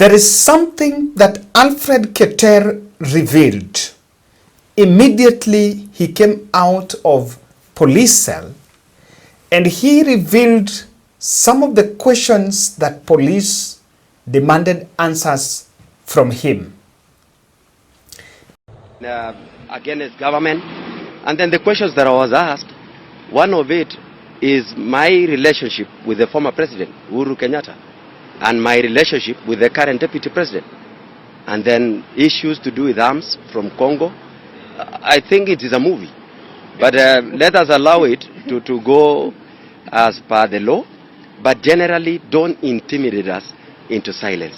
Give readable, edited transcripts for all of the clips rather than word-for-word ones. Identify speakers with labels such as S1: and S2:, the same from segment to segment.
S1: There is something that Alfred KETER revealed. Immediately he came out of police cell and he revealed some of the questions that police demanded answers from him.
S2: Against government, and then the questions that I was asked, one of it is my relationship with the former president, Uhuru Kenyatta, and my relationship with the current deputy president, and then issues to do with arms from Congo. I think it is a movie, but let us allow it to go as per the law, but generally don't intimidate us into silence.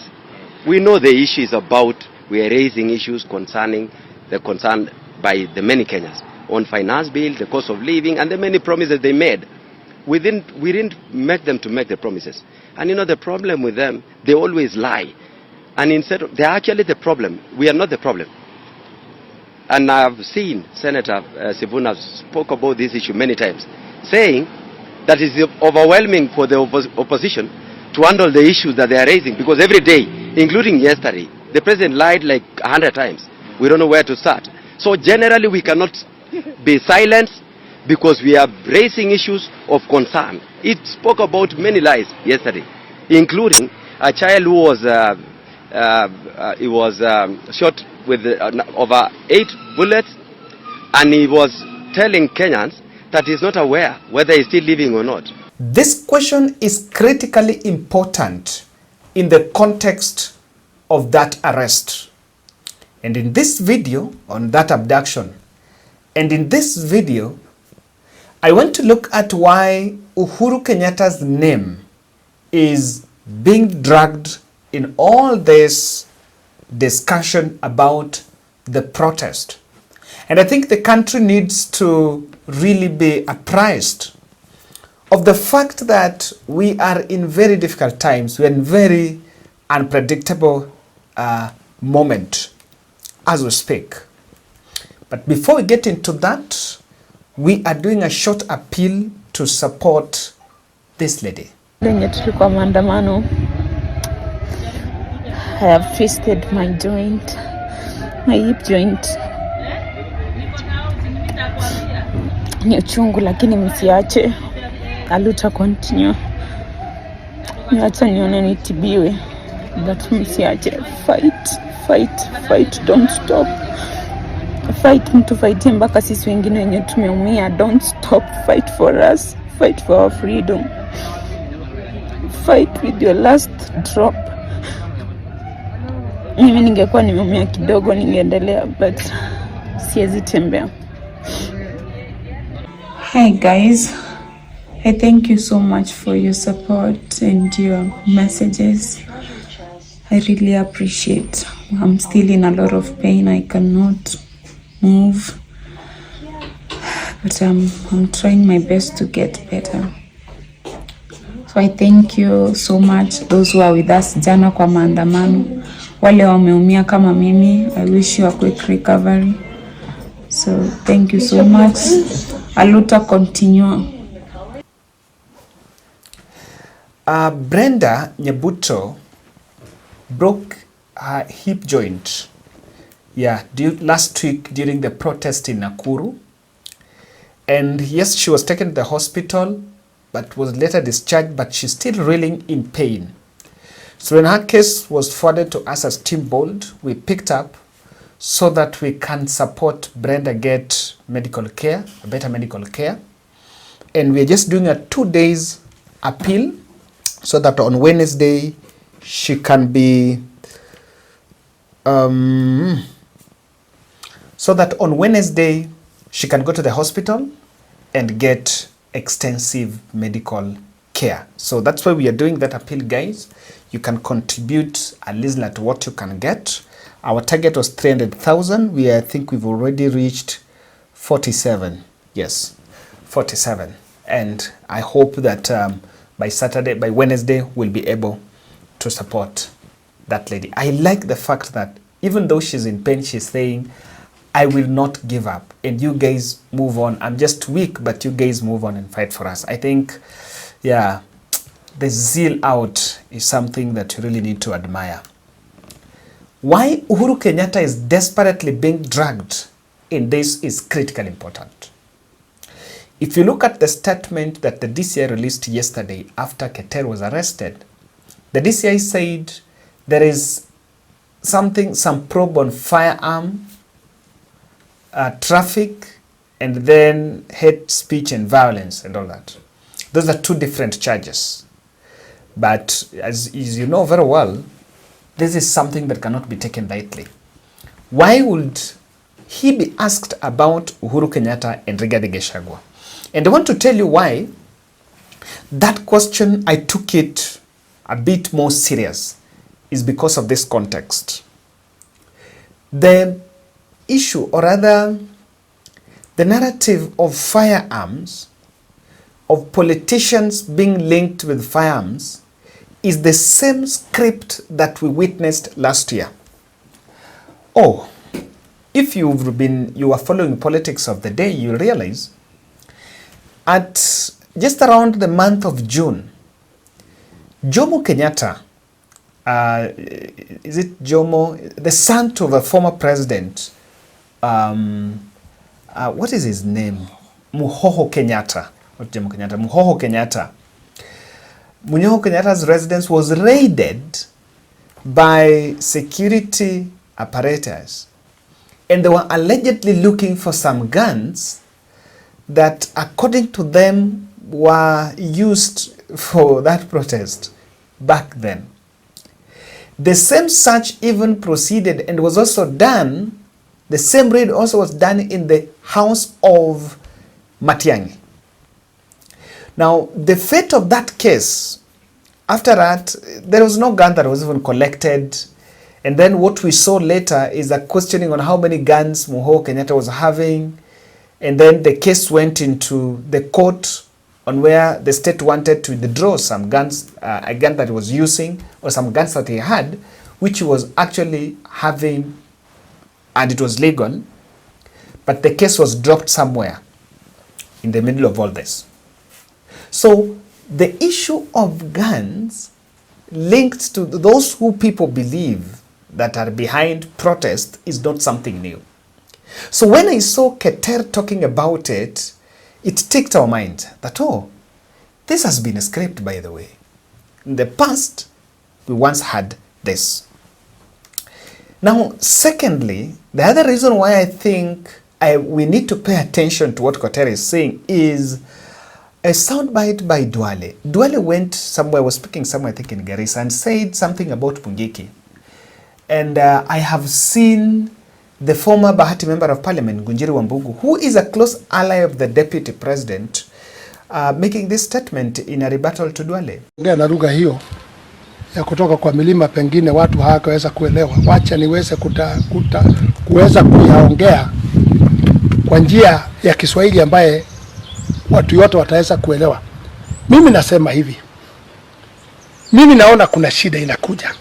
S2: We know the issue is about, we are raising issues concerning the concern by the many Kenyans on finance bill, the cost of living, and the many promises they made. We didn't make them to make the promises. And you know the problem with them, they always lie. And instead of, they're actually the problem. We are not the problem. And I've seen Senator Sivuna spoke about this issue many times, saying that it's overwhelming for the opposition to handle the issues that they are raising, because every day, including yesterday, the president lied like 100 times. We don't know where to start. So generally we cannot be silent, because we are raising issues of concern. It spoke about many lies yesterday, including a child who was shot with over 8 bullets, and he was telling Kenyans that he's not aware whether he's still living or not.
S1: This question is critically important in the context of that arrest. And in this video on that abduction, and in this video, I want to look at why Uhuru Kenyatta's name is being dragged in all this discussion about the protest. And I think the country needs to really be apprised of the fact that we are in very difficult times. We're in very unpredictable moment as we speak. But before we get into that, we are doing a short appeal to support this lady.
S3: Lenye tulikuwa maandamano, I have twisted my joint, my hip joint. Ni uchungu lakini msiache. Aluta continue. Niacha nione nitibiwe. But msiache. Fight, don't stop. Fight mtu fight mpaka sisi wengine wenye tumeumia. Don't stop, fight for us, fight for our freedom. Fight with your last drop. Mimi ningekuwa nimeumia kidogo ningeendelea, but siwezi tembea.
S4: Hi guys, I thank you so much for your support and your messages. I really appreciate. I'm still in a lot of pain. I cannot move, but I'm trying my best to get better. So I thank you so much, those who are with us jana kwa maandamano, wale wameumia kama mimi. I wish you a quick recovery. So thank you so much. Aluta continue.
S1: Brenda Nyabuto broke her hip joint last week during the protest in Nakuru. And yes, she was taken to the hospital, but was later discharged, but she's still reeling in pain. So when her case was forwarded to us as Team Bold, we picked up so that we can support Brenda get medical care, better medical care. And we're just doing a 2 days appeal so that on Wednesday she can be so that on Wednesday she can go to the hospital and get extensive medical care. So that's why we are doing that appeal, guys. You can contribute a little at what you can get. Our target was 300,000. I think we've already reached 47. Yes, 47. And I hope that by Wednesday, we'll be able to support that lady. I like the fact that even though she's in pain, she's saying, I will not give up. And you guys move on. I'm just weak, but you guys move on and fight for us. I think, yeah, the zeal out is something that you really need to admire. Why Uhuru Kenyatta is desperately being dragged in this is critically important. If you look at the statement that the DCI released yesterday after KETER was arrested, the DCI said there is some probe on firearm, traffic, and then hate speech and violence and all that. Those are two different charges. But as you know very well, this is something that cannot be taken lightly. Why would he be asked about Uhuru Kenyatta and Rigathi Gachagua? And I want to tell you why that question, I took it a bit more serious, is because of this context. The issue, or rather the narrative of firearms, of politicians being linked with firearms, is the same script that we witnessed last year. Oh, if you are following politics of the day, you realize at just around the month of June, Jomo Kenyatta, is it Jomo, the son of a former president, what is his name? Muhoho Kenyatta, not Jomo Kenyatta, Muhoho Kenyatta. Muhoho Kenyatta's residence was raided by security apparatus, and they were allegedly looking for some guns that, according to them, were used for that protest back then. The same search even proceeded and was also done, the same raid also was done in the house of Matiang'i. Now, the fate of that case, after that, there was no gun that was even collected. And then what we saw later is a questioning on how many guns Muhoho Kenyatta was having. And then the case went into the court on where the state wanted to withdraw some guns, a gun that he was using, or some guns that he had, which he was actually having, and it was legal. But the case was dropped somewhere in the middle of all this. So the issue of guns linked to those who people believe that are behind protest is not something new. So when I saw KETER talking about it, it ticked our mind that, oh, this has been a script, by the way. In the past, we once had this. Now, secondly, the other reason why I think we need to pay attention to what KETER is saying is a soundbite by Duale. Duale went somewhere, was speaking somewhere, I think in Garissa, and said something about Pungiki. And I have seen the former Bahati member of parliament, Ngunjiri Wambugu, who is a close ally of the deputy president, making this statement in a rebuttal to Duale.
S5: Na lugha hiyo ya kutoka kwa milima pengine watu hawaweza kuelewa. Wacha niweze kuweza kuyaongea kwa njia ya Kiswahili ambaye watu wote wataweza kuelewa. Mimi nasema hivi. Mimi naona kuna shida inakuja.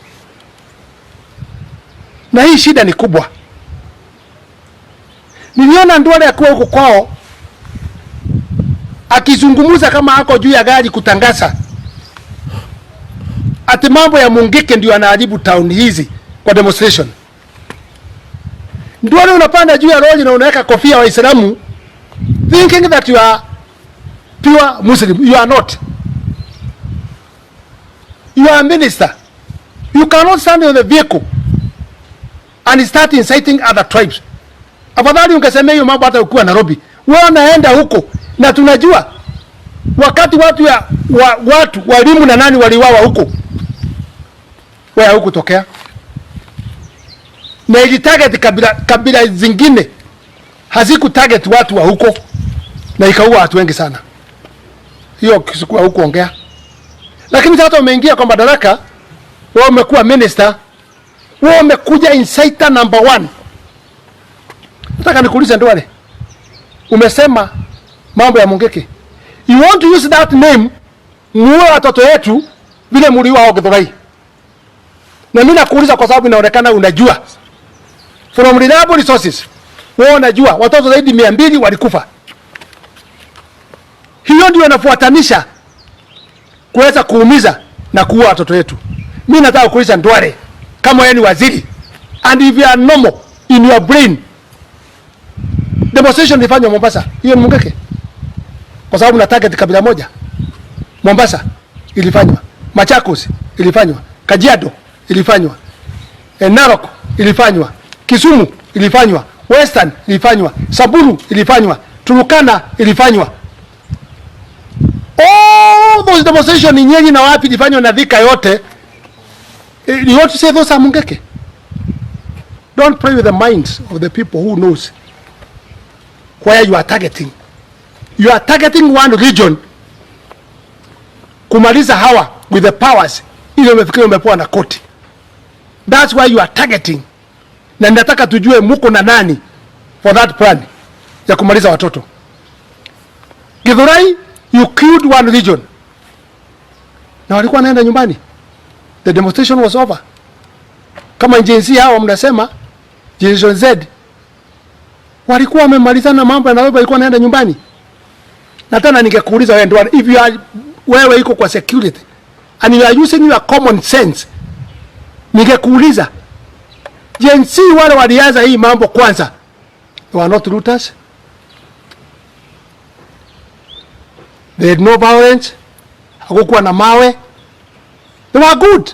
S5: Na hii shida ni kubwa. Niliona Duale akiwa huko kwao akizungumza kama hako juu ya gari kutangaza ati mambo ya Mungiki ndio anaharibu town hizi kwa demonstration. Duale unapanda juu ya lori na unaweka kofia wa Waislamu thinking that you are pure Muslim. You are not. You are a minister. You cannot stand on the vehicle and start inciting other tribes. Afadhali ungesemea hiyo mambo hata ukiwa Nairobi. Wewe unaenda huko na tunajua wakati watu walimu na nani waliwawa huko. Wewe huko tokea. Na ili target kabila zingine haziku target watu wa huko na ikaua watu wengi sana. Hiyo kisikuwa huko ongea. Lakini sasa umeingia kwa madaraka, wewe umekuwa minister, wewe umekuja inciter number 1. Nataka nikuulize Duale. Umesema mambo ya Mungiki. You want to use that name muue watoto wetu vile mliwa au Githurai. Na mimi nakuuliza kwa sababu inaonekana unajua. From reliable resources. Wewe unajua watoto zaidi 200 walikufa. Hiyo ndio inafuatanisha kuweza kuumiza na kuua watoto wetu. Mimi nataka kuuliza Duale kama yeye ni waziri And if you are normal in your brain, demonstration ilifanywa Mombasa, hiyo ni Mungeke, kwa sababu na target kabila moja. Mombasa ilifanywa, Machakos ilifanywa, Kajiado ilifanywa, Narok ilifanywa, Kisumu ilifanywa, Western ilifanywa, Samburu ilifanywa, Turukana ilifanywa. All those demonstrations in Nyeri na wapi ilifanywa na Thika yote. You want to say those are Mungeke? Don't play with the minds of the people who knows where you are targeting. You are targeting one region kumaliza hawa with the powers ili umefikiria umepewa na koti. That's why you are targeting. Na nataka tujue muko na nani for that plan ya kumaliza watoto. Githurai, you killed one region. Na walikuwa naenda nyumbani. The demonstration was over. Kama jinsi hao mnasema Generation Z walikuwa wamemalizana mambo na wewe walikuwa naenda nyumbani. Na tena ningekuuliza wewe ndio, if you are wewe iko kwa security and you are using your common sense, ningekuuliza jinsi wale walianza hii mambo kwanza, they were not looters, they had no violence, hakukuwa na mawe, they were good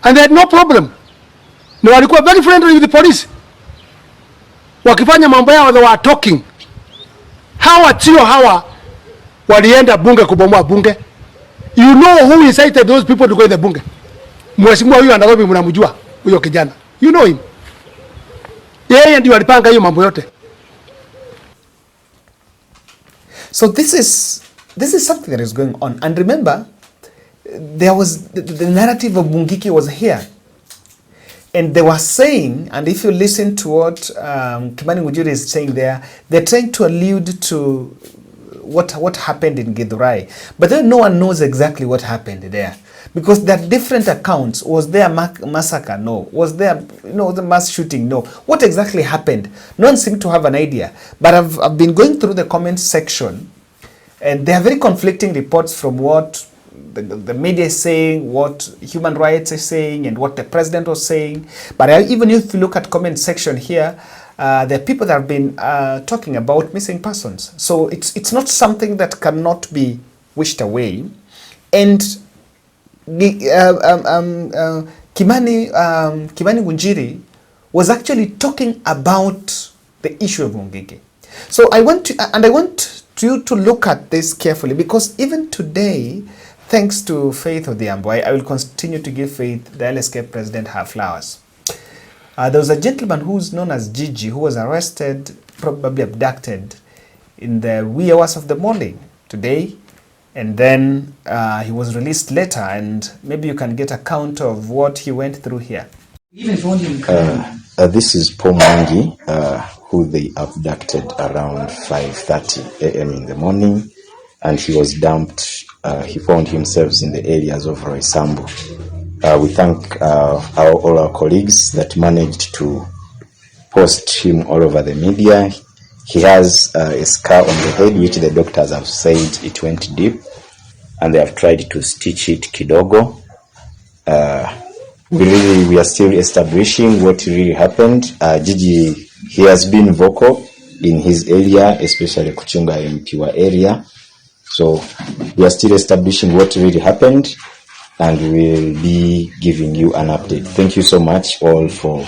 S5: and they had no problem. Na walikuwa very friendly with the police. Wakifanya mambo yao they were talking. Hawa tio hawa walienda bunge kubomoa bunge. You know who incited those people to go in the bunge? Mheshimiwa huyo Nairobi mnamjua huyo kijana. You know him. Yeye ndiye alipanga hiyo mambo yote.
S1: So this is something that is going on. And remember, there was the narrative of Mungiki was here. And they were saying, and if you listen to what Kimani Ngunjiri is saying there, they're trying to allude to what happened in Githurai. But then no one knows exactly what happened there. Because there are different accounts. Was there a massacre? No. Was there, the mass shooting? No. What exactly happened? No one seemed to have an idea. But I've been going through the comments section, and there are very conflicting reports from what the media is saying, what human rights is saying, and what the president was saying. But even if you look at comment section here, there are people that have been talking about missing persons. So it's not something that cannot be wished away. And Kimani Ngunjiri was actually talking about the issue of Mungiki. So I want you to look at this carefully, because even today, thanks to Faith Odhiambo, I will continue to give Faith, the LSK president, her flowers. There was a gentleman who's known as Gigi who was arrested, probably abducted, in the wee hours of the morning today. And then he was released later, and maybe you can get a count of what he went through here.
S6: This is Paul Mangi, who they abducted around 5:30 a.m. in the morning, and he was dumped. He found himself in the areas of Roysambu. We thank all our colleagues that managed to post him all over the media. He has a scar on the head, which the doctors have said it went deep, and they have tried to stitch it kidogo. We are still establishing what really happened. Gigi, he has been vocal in his area, especially Kuchunga Mpiwa area. So we are still establishing what really happened, and we'll be giving you an update. Thank you so much all for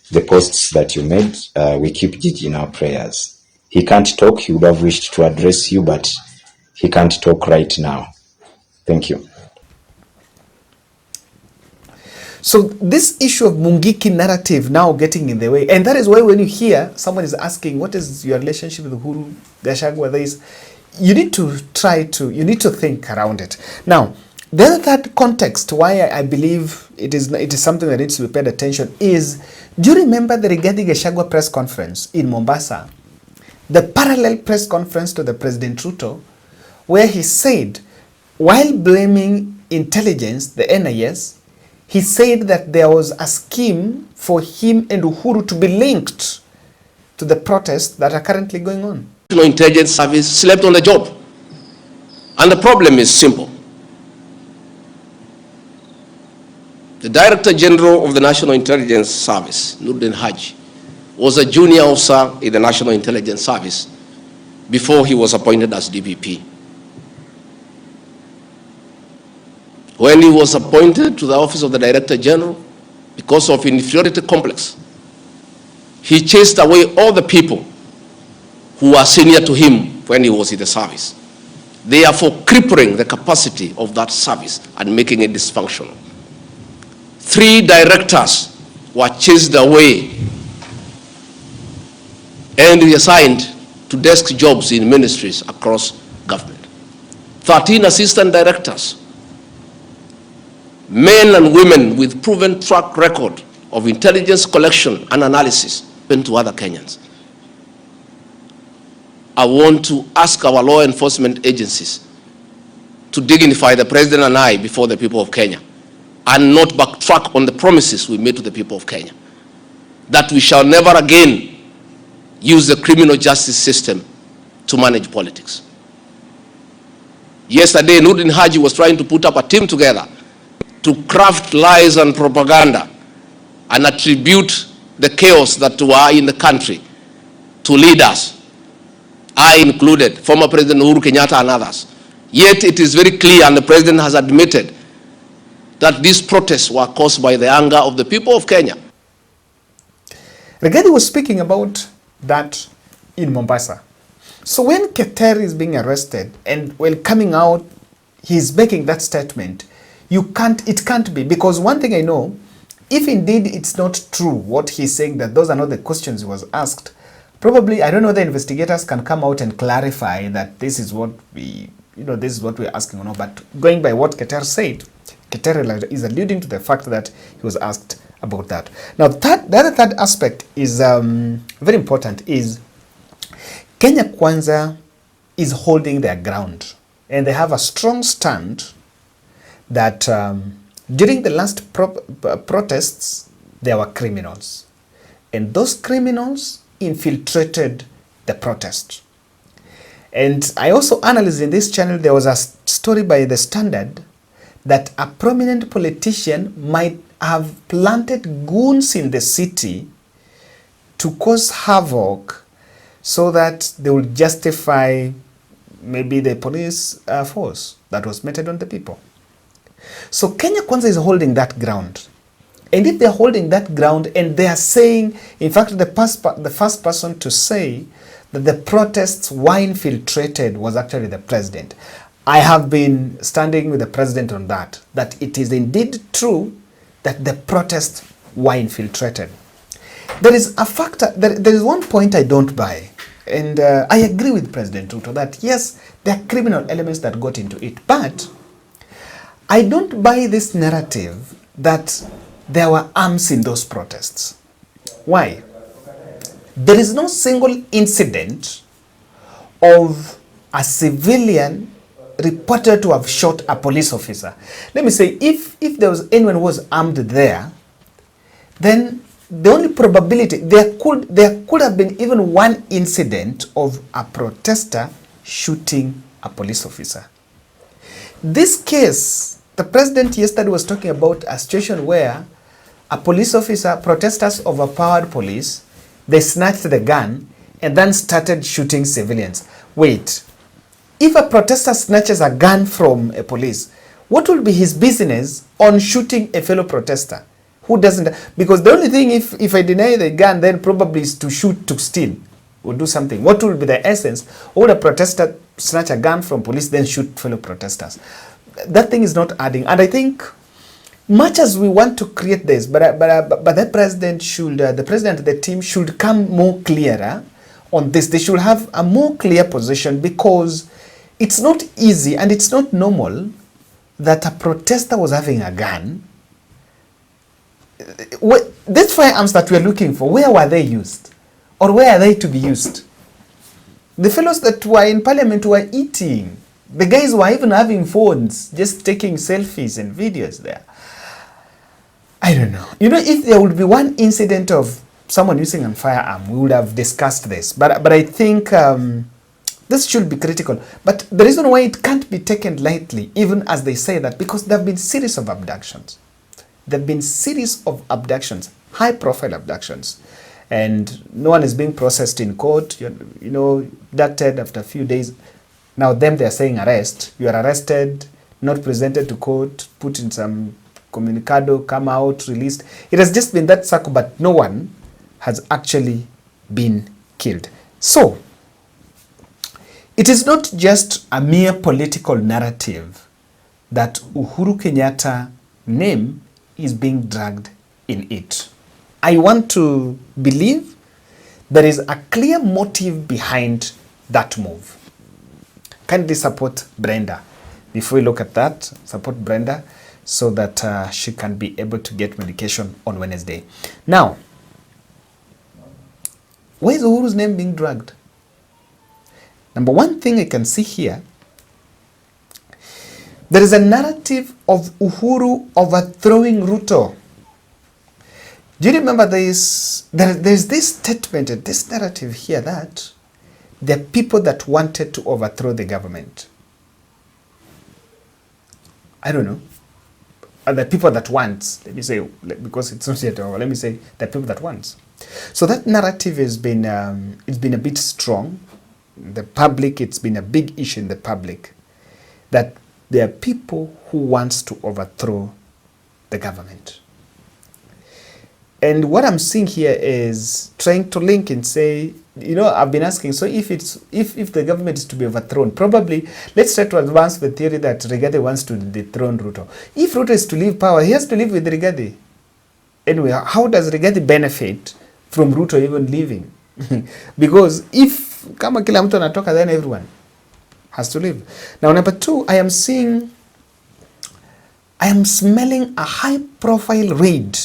S6: the posts that you made. We keep Gigi in our prayers. He can't talk. He would have wished to address you, but he can't talk right now. Thank you.
S1: So this issue of Mungiki narrative now getting in the way, and that is why when you hear someone is asking, what is your relationship with Uhuru, Gachagua, you need to think around it. Now, the other third context why I believe it is something that needs to be paid attention is, do you remember the Rigathi Gachagua press conference in Mombasa? The parallel press conference to the President Ruto, where he said, while blaming intelligence, the NIS, he said that there was a scheme for him and Uhuru to be linked to the protests that are currently going on.
S7: National Intelligence Service slept on the job. And the problem is simple. The Director General of the National Intelligence Service, Nuruddin Haji, was a junior officer in the National Intelligence Service before he was appointed as DPP. When he was appointed to the office of the Director General, because of inferiority complex, he chased away all the people who were senior to him when he was in the service, therefore crippling the capacity of that service and making it dysfunctional. 3 directors were chased away and reassigned to desk jobs in ministries across government. 13 assistant directors, men and women with proven track record of intelligence collection and analysis, went to other Kenyans. I want to ask our law enforcement agencies to dignify the President and I before the people of Kenya, and not backtrack on the promises we made to the people of Kenya, that we shall never again use the criminal justice system to manage politics. Yesterday, Nuruddin Haji was trying to put up a team together to craft lies and propaganda and attribute the chaos that were in the country to leaders, I included, former President Uhuru Kenyatta and others. Yet it is very clear, and the President has admitted, that these protests were caused by the anger of the people of Kenya.
S1: Rigathi was speaking about that in Mombasa. So when KETER is being arrested and while coming out, he's making that statement, it can't be. Because one thing I know, if indeed it's not true what he's saying, that those are not the questions he was asked, probably, I don't know, the investigators can come out and clarify that this is what this is what we're asking or not. But going by what KETER said, KETER is alluding to the fact that he was asked about that. Now, the other third aspect is very important, is Kenya Kwanza is holding their ground. And they have a strong stand that during the last protests, there were criminals. And those criminals infiltrated the protest. And I also analyzed in this channel, there was a story by The Standard that a prominent politician might have planted goons in the city to cause havoc so that they would justify maybe the police force that was meted on the people. So Kenya Kwanza is holding that ground. And if they're holding that ground and they are saying, in fact, the first person to say that the protests were infiltrated was actually the president. I have been standing with the president on that it is indeed true that the protests were infiltrated. There is a factor, there is one point I don't buy, and I agree with President Ruto that yes, there are criminal elements that got into it, but I don't buy this narrative that there were arms in those protests. Why? There is no single incident of a civilian reported to have shot a police officer. Let me say, if there was anyone who was armed there, then the only probability, there could have been even one incident of a protester shooting a police officer. This case, the president yesterday was talking about a situation where a police officer, protesters overpowered police, they snatched the gun and then started shooting civilians. Wait, if a protester snatches a gun from a police, what will be his business on shooting a fellow protester who doesn't? Because the only thing, if I deny the gun, then probably is to shoot, to steal, or do something. What will be the essence? Or would a protester snatch a gun from police, then shoot fellow protesters? That thing is not adding. And I think, much as we want to create this, but the president should, the team should come more clearer on this. They should have a more clear position, because it's not easy and it's not normal that a protester was having a gun. These firearms that we're looking for, where were they used? Or where are they to be used? The fellows that were in parliament were eating. The guys were even having phones, just taking selfies and videos there. I don't know. You know, if there would be one incident of someone using a firearm, we would have discussed this. But I think this should be critical. But the reason why it can't be taken lightly, even as they say that, because there have been series of abductions. there have been series of abductions, high-profile abductions, and no one is being processed in court. Abducted after a few days. Now them they are saying arrest. You are arrested, not presented to court, put in some communicado, come out, released. It has just been that circle, but no one has actually been killed. So, it is not just a mere political narrative that Uhuru Kenyatta name is being dragged in it. I want to believe there is a clear motive behind that move. Kindly support Brenda. Before we look at that, support Brenda so that she can be able to get medication on Wednesday. Now, why is Uhuru's name being dragged? Number one thing I can see here, there is a narrative of Uhuru overthrowing Ruto. Do you remember there's this statement, this narrative here that there are people that wanted to overthrow the government. I don't know. Are there people that want? Let me say, because it's not yet over, let me say there are people that want. So that narrative has been, it's been a bit strong. The public, it's been a big issue in the public that there are people who wants to overthrow the government. And what I'm seeing here is trying to link and say, I've been asking, so if the government is to be overthrown, probably let's try to advance the theory that Rigathi wants to dethrone Ruto. If Ruto is to leave power, he has to live with Rigathi. Anyway, how does Rigathi benefit from Ruto even leaving? Because if kama kila mtu anatoka, then everyone has to leave. Now, number two, I am smelling a high-profile raid,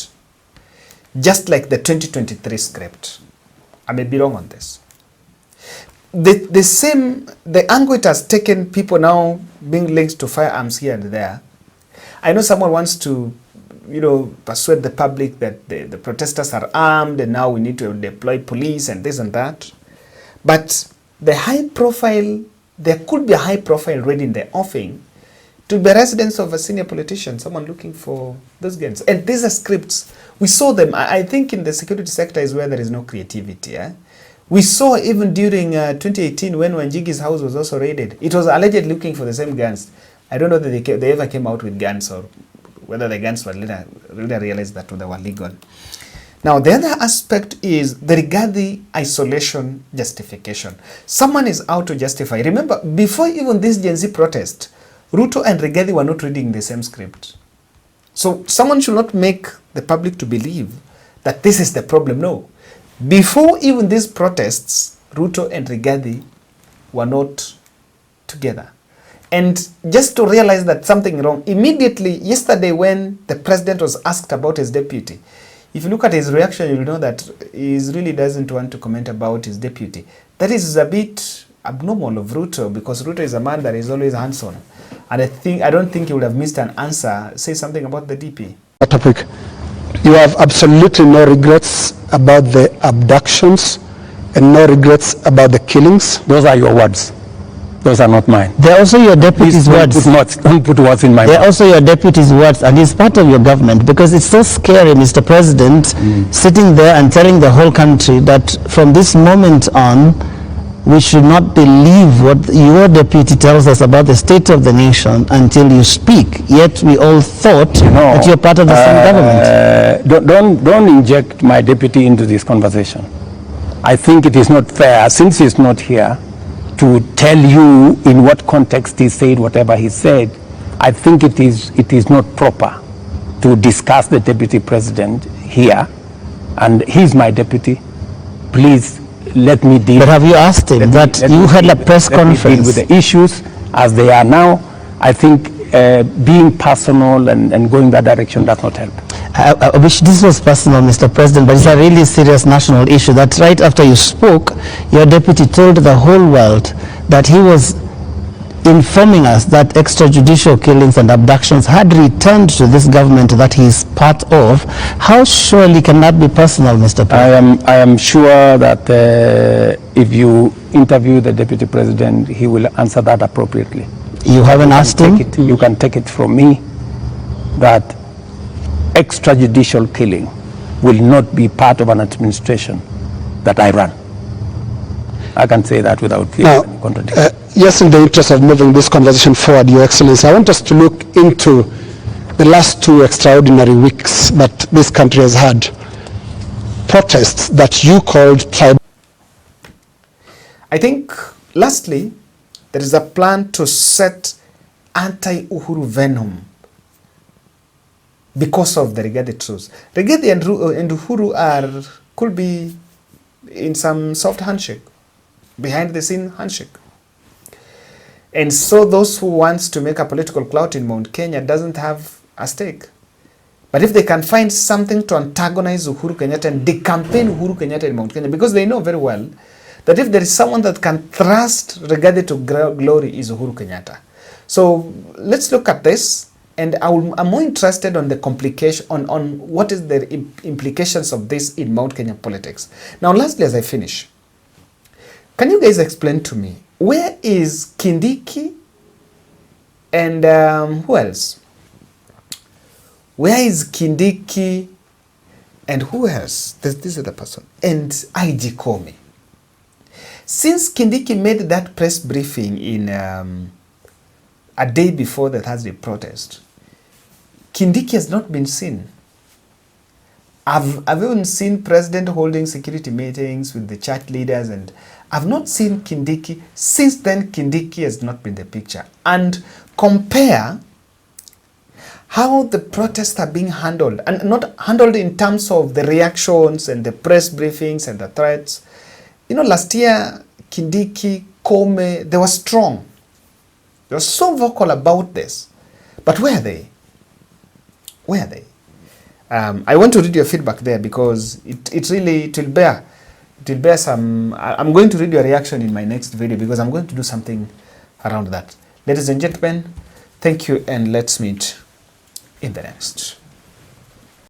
S1: just like the 2023 script. I may be wrong on this. The angle it has taken, people now being linked to firearms here and there. I know someone wants to, persuade the public that the protesters are armed and now we need to deploy police and this and that. But there could be a high-profile raid in the offing to be residents of a senior politician, someone looking for those guns. And these are scripts. We saw them. I think in the security sector is where there is no creativity. We saw even during 2018 when Wanjigi's house was also raided. It was allegedly looking for the same guns. I don't know that they ever came out with guns or whether the guns were really realized that they were legal. Now, the other aspect is the Rigathi isolation justification. Someone is out to justify. Remember, before even this Gen Z protest, Ruto and Rigathi were not reading the same script. So someone should not make the public to believe that this is the problem. No. Before even these protests, Ruto and Rigathi were not together. And just to realize that something wrong, immediately yesterday when the president was asked about his deputy, if you look at his reaction, you'll know that he really doesn't want to comment about his deputy. That is a bit abnormal of Ruto, because Ruto is a man that is always hands-on. And I don't think he would have missed an answer. Say something about the DP.
S5: Topic. You have absolutely no regrets about the abductions and no regrets about the killings.
S8: Those are your words. Those are not mine.
S9: They're also your deputy's words.
S8: Don't put words in my mouth.
S9: They're also your deputy's words, and it's part of your government, because it's so scary, Mr. President, sitting there and telling the whole country that from this moment on, we should not believe what your deputy tells us about the state of the nation until you speak. Yet we all thought that you're part of the same government.
S8: Don't inject my deputy into this conversation. I think it is not fair, since he's not here, to tell you in what context he said whatever he said. I think it is not proper to discuss the deputy president here, and he's my deputy. Please let me deal.
S9: But have you asked him that you had a press conference
S8: with the issues as they are now? I think being personal and going that direction does not help.
S9: I wish this was personal, Mr. President, but it's a really serious national issue that right after you spoke, your deputy told the whole world that he was informing us that extrajudicial killings and abductions had returned to this government that he is part of. How surely can that be personal, Mr. President?
S8: I am sure that if you interview the deputy president, he will answer that appropriately.
S9: You haven't asked him?
S8: You can take it from me that extrajudicial killing will not be part of an administration that I run. I can say that without fear of any contradiction.
S5: Yes, in the interest of moving this conversation forward, Your Excellency, I want us to look into the last 2 extraordinary weeks that this country has had. Protests that you called tribal.
S1: I think, lastly, there is a plan to set anti-Uhuru venom because of the Rigathi truce. Rigathi and Uhuru could be in some soft handshake, behind the scene handshake. And so those who wants to make a political clout in Mount Kenya doesn't have a stake. But if they can find something to antagonize Uhuru Kenyatta and decampaign Uhuru Kenyatta in Mount Kenya, because they know very well that if there is someone that can thrust Rigathi to glory is Uhuru Kenyatta. So let's look at this, and I'm more interested on the complication, on what is the implications of this in Mount Kenya politics. Now, lastly, as I finish, can you guys explain to me, where is Kindiki and who else? Where is Kindiki and who else? This is the person. And IG Comey. Since Kindiki made that press briefing in a day before the Thursday protest, Kindiki has not been seen. I've even seen President holding security meetings with the church leaders, and I've not seen Kindiki. Since then, Kindiki has not been the picture. And compare how the protests are being handled, and not handled in terms of the reactions and the press briefings and the threats. You know, last year, Kindiki, Comey, they were strong. They were so vocal about this. But where are they? Where are they? I want to read your feedback there, because it will bear some. I'm going to read your reaction in my next video, because I'm going to do something around that. Ladies and gentlemen, thank you, and let's meet in the next.